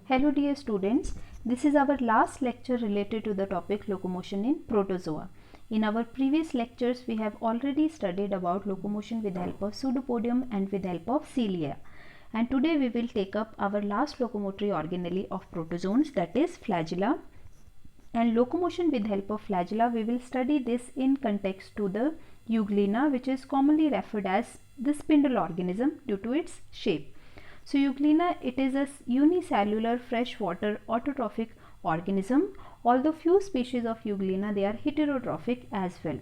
Hello dear students, this is our last lecture related to the topic locomotion in protozoa. In our previous lectures, we have already studied about locomotion with help of pseudopodium and with help of cilia. And today we will take up our last locomotory organelle of protozoans, that is flagella. And locomotion with help of flagella, we will study this in context to the euglena, which is commonly referred as the spindle organism due to its shape. So euglena, it is a unicellular freshwater autotrophic organism. Although few species of euglena, they are heterotrophic as well.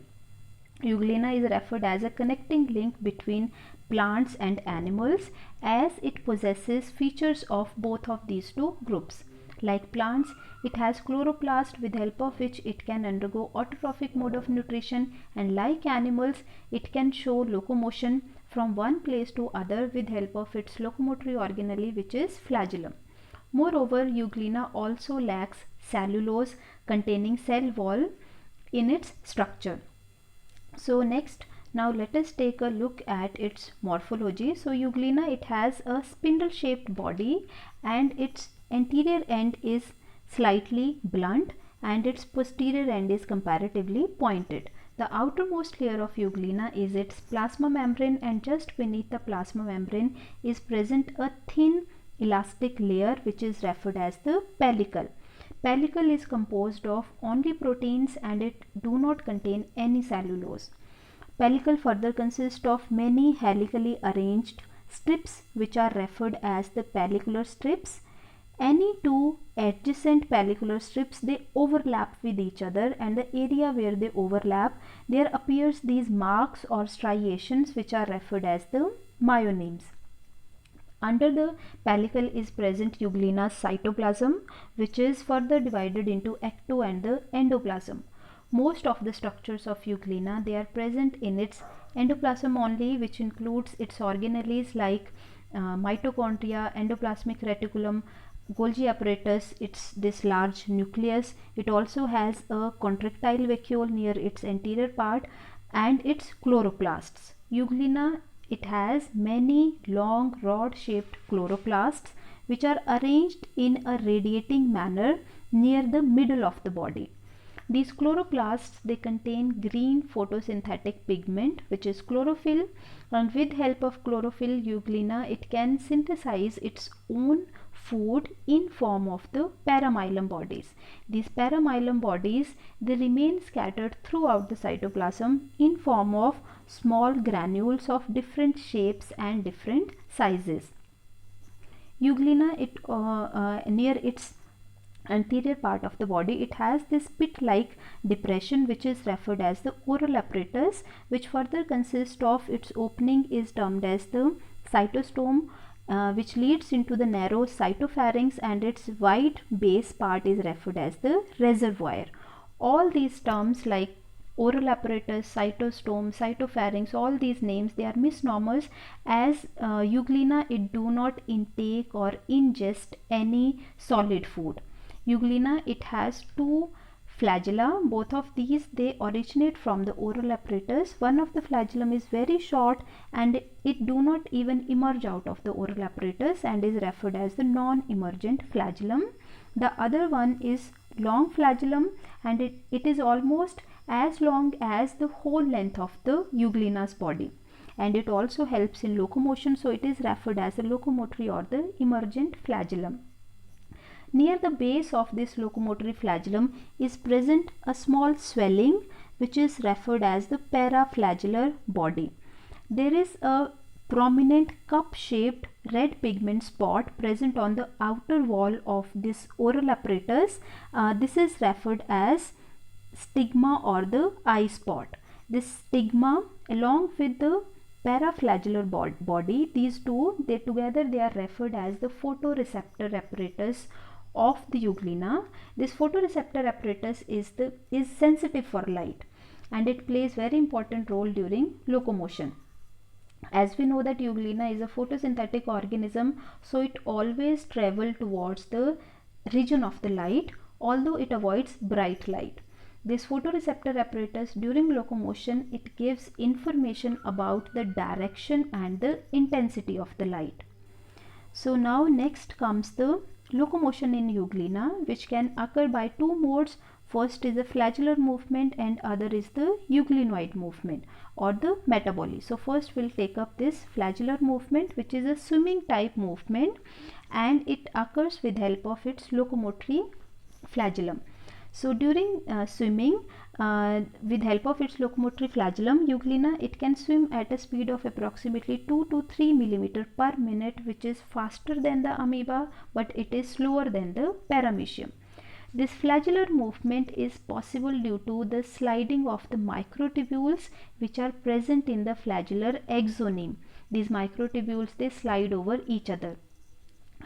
Euglena is referred as a connecting link between plants and animals, as it possesses features of both of these two groups. Like plants, it has chloroplast with help of which it can undergo autotrophic mode of nutrition, and like animals, it can show locomotion from one place to other with help of its locomotory organelle, which is flagellum. Moreover, euglena also lacks cellulose containing cell wall in its structure. So next, now let us take a look at its morphology. So euglena, it has a spindle shaped body and its anterior end is slightly blunt and its posterior end is comparatively pointed. The outermost layer of euglena is its plasma membrane, and just beneath the plasma membrane is present a thin elastic layer which is referred as the pellicle. Pellicle is composed of only proteins and it do not contain any cellulose. Pellicle further consists of many helically arranged strips which are referred as the pellicular strips. Any two adjacent pellicular strips, they overlap with each other, and the area where they overlap, there appears these marks or striations which are referred as the myonemes. Under the pellicle is present euglena's cytoplasm, which is further divided into ecto and the endoplasm. Most of the structures of euglena, they are present in its endoplasm only, which includes its organelles like mitochondria, endoplasmic reticulum, Golgi apparatus, it's this large nucleus. It also has a contractile vacuole near its anterior part and its chloroplasts. Euglena, it has many long rod shaped chloroplasts which are arranged in a radiating manner near the middle of the body. These chloroplasts, they contain green photosynthetic pigment which is chlorophyll, and with help of chlorophyll, euglena, it can synthesize its own food in form of the paramylum bodies. These paramylum bodies, they remain scattered throughout the cytoplasm in form of small granules of different shapes and different sizes. Euglena, it near its anterior part of the body, it has this pit-like depression which is referred as the oral apparatus, which further consists of its opening is termed as the cytostome, which leads into the narrow cytopharynx, and its wide base part is referred as the reservoir. All these terms like oral apparatus, cytostome, cytopharynx, all these names, they are misnomers, as euglena, it do not intake or ingest any solid food. Euglena, it has two flagella. Both of these, they originate from the oral apparatus. One of the flagellum is very short and it do not even emerge out of the oral apparatus and is referred as the non-emergent flagellum. The other one is long flagellum, and it is almost as long as the whole length of the euglena's body, and it also helps in locomotion, so it is referred as the locomotory or the emergent flagellum. Near the base of this locomotory flagellum is present a small swelling which is referred as the paraflagellar body. There is a prominent cup-shaped red pigment spot present on the outer wall of this oral apparatus. This is referred as stigma or the eye spot. This stigma, along with the paraflagellar body, these two, they together, they are referred as the photoreceptor apparatus of the euglena. This photoreceptor apparatus is sensitive for light, and it plays very important role during locomotion. As we know that euglena is a photosynthetic organism, so it always travel towards the region of the light, although it avoids bright light. This photoreceptor apparatus during locomotion, it gives information about the direction and the intensity of the light. So now next comes the locomotion in euglena, which can occur by two modes. First is the flagellar movement and other is the euglenoid movement or the metaboly. So first we'll take up this flagellar movement, which is a swimming type movement, and it occurs with help of its locomotory flagellum. So during swimming, with help of its locomotory flagellum, euglena, it can swim at a speed of approximately 2 to 3 millimeter per minute, which is faster than the amoeba, but it is slower than the paramecium. This flagellar movement is possible due to the sliding of the microtubules which are present in the flagellar exoneme. These microtubules, they slide over each other.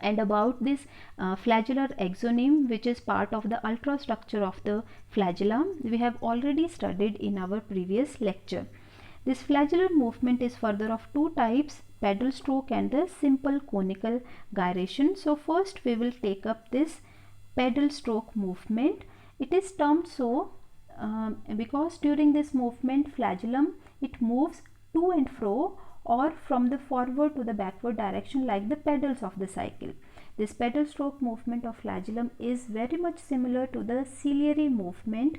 And about this flagellar exoneme, which is part of the ultrastructure of the flagella, we have already studied in our previous lecture. This flagellar movement is further of two types, pedal stroke and the simple conical gyration. So first we will take up this pedal stroke movement. It is termed so because during this movement flagellum, it moves to and fro or from the forward to the backward direction like the pedals of the cycle. This pedal stroke movement of flagellum is very much similar to the ciliary movement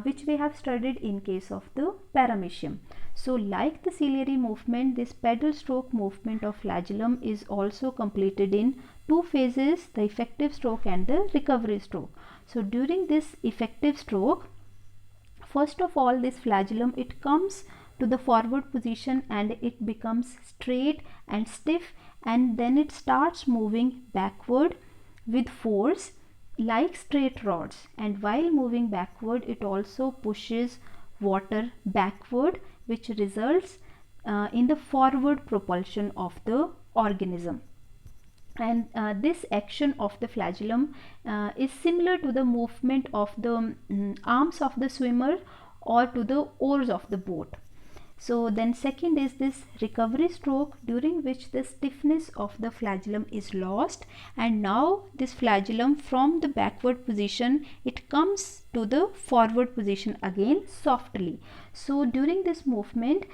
which we have studied in case of the paramecium. So like the ciliary movement, this pedal stroke movement of flagellum is also completed in two phases, the effective stroke and the recovery stroke. So during this effective stroke, first of all, this flagellum, it comes to the forward position and it becomes straight and stiff, and then it starts moving backward with force like straight rods, and while moving backward it also pushes water backward, which results in the forward propulsion of the organism. And this action of the flagellum is similar to the movement of the arms of the swimmer or to the oars of the boat. So then second is this recovery stroke, during which the stiffness of the flagellum is lost, and now this flagellum from the backward position, it comes to the forward position again softly. So during this movement,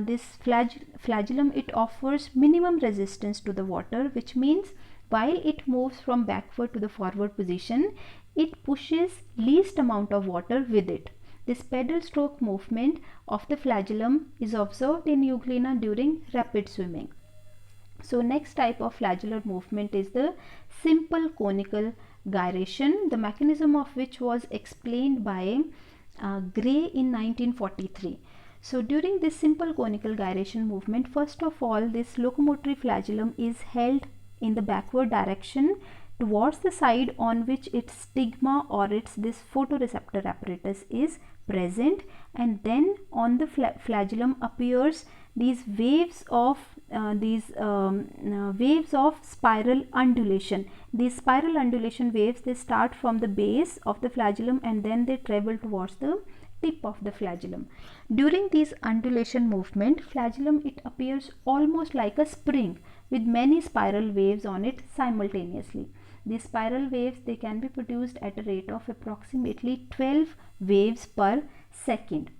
this flagellum, it offers minimum resistance to the water, which means while it moves from backward to the forward position, it pushes least amount of water with it. This pedal stroke movement of the flagellum is observed in euglena during rapid swimming. So next type of flagellar movement is the simple conical gyration, the mechanism of which was explained by Gray in 1943. So during this simple conical gyration movement, first of all, this locomotory flagellum is held in the backward direction towards the side on which its stigma or its this photoreceptor apparatus is present, and then on the flagellum appears these waves of spiral undulation. These spiral undulation waves, they start from the base of the flagellum and then they travel towards the tip of the flagellum. During these undulation movement, flagellum, it appears almost like a spring with many spiral waves on it simultaneously. These spiral waves, they can be produced at a rate of approximately 12 waves per second.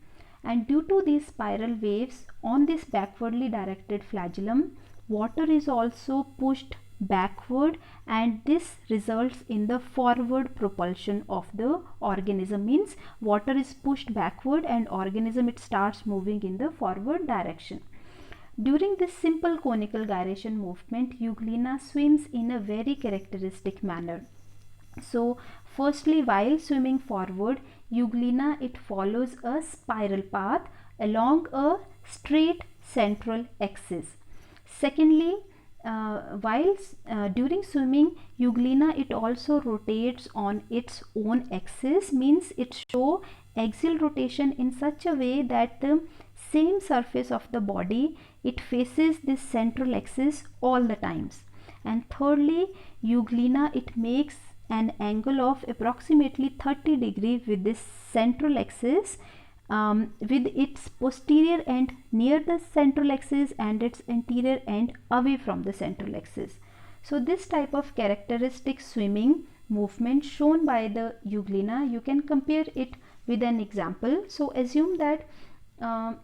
And due to these spiral waves on this backwardly directed flagellum, water is also pushed backward, and this results in the forward propulsion of the organism. Means water is pushed backward and organism, it starts moving in the forward direction. During this simple conical gyration movement, euglena swims in a very characteristic manner. So firstly, while swimming forward, euglena, it follows a spiral path along a straight central axis. Secondly, during swimming, euglena, it also rotates on its own axis, means it shows axial rotation in such a way that the same surface of the body, it faces this central axis all the times. And thirdly, euglena, it makes an angle of approximately 30 degrees with this central axis, with its posterior end near the central axis and its anterior end away from the central axis. So this type of characteristic swimming movement shown by the euglena, you can compare it with an example. So assume that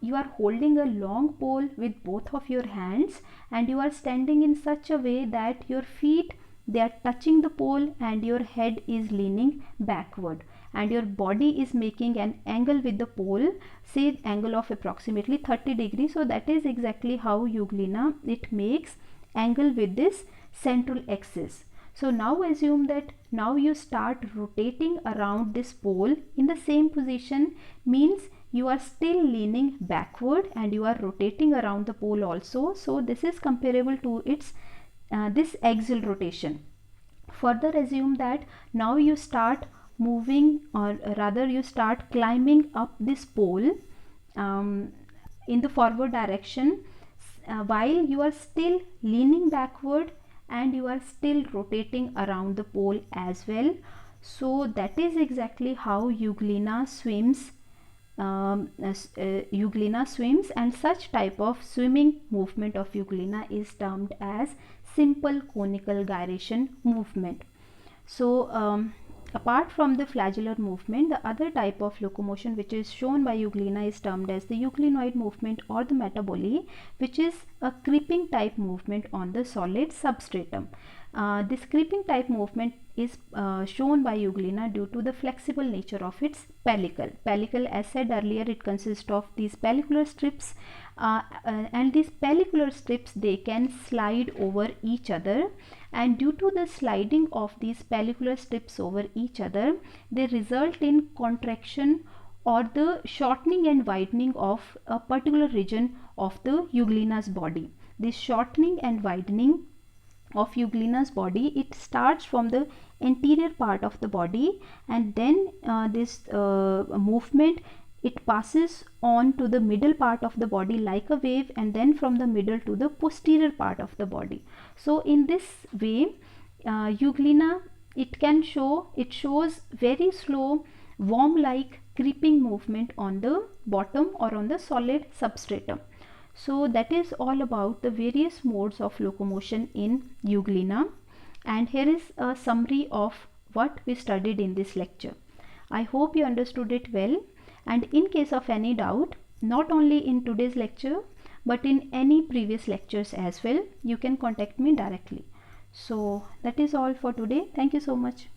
you are holding a long pole with both of your hands and you are standing in such a way that your feet, they are touching the pole and your head is leaning backward and your body is making an angle with the pole, say angle of approximately 30 degrees. So that is exactly how euglena, it makes angle with this central axis. So now assume that now you start rotating around this pole in the same position, means you are still leaning backward and you are rotating around the pole also. So this is comparable to its this axial rotation. Further assume that now you start moving, or rather you start climbing up this pole in the forward direction while you are still leaning backward and you are still rotating around the pole as well. So that is exactly how euglena swims. Euglena swims, and such type of swimming movement of euglena is termed as simple conical gyration movement. So apart from the flagellar movement, the other type of locomotion which is shown by euglena is termed as the euglenoid movement or the metaboly, which is a creeping type movement on the solid substratum. This creeping type movement is shown by euglena due to the flexible nature of its pellicle. Pellicle, as said earlier, it consists of these pellicular strips, and these pellicular strips, they can slide over each other, and due to the sliding of these pellicular strips over each other, they result in contraction or the shortening and widening of a particular region of the euglena's body. This shortening and widening of euglena's body, it starts from the anterior part of the body, and then this movement, it passes on to the middle part of the body like a wave, and then from the middle to the posterior part of the body. So in this way, euglena, it shows very slow worm like creeping movement on the bottom or on the solid substratum. So that is all about the various modes of locomotion in euglena, and here is a summary of what we studied in this lecture. I hope you understood it well, and in case of any doubt, not only in today's lecture but in any previous lectures as well, you can contact me directly. So that is all for today. Thank you so much.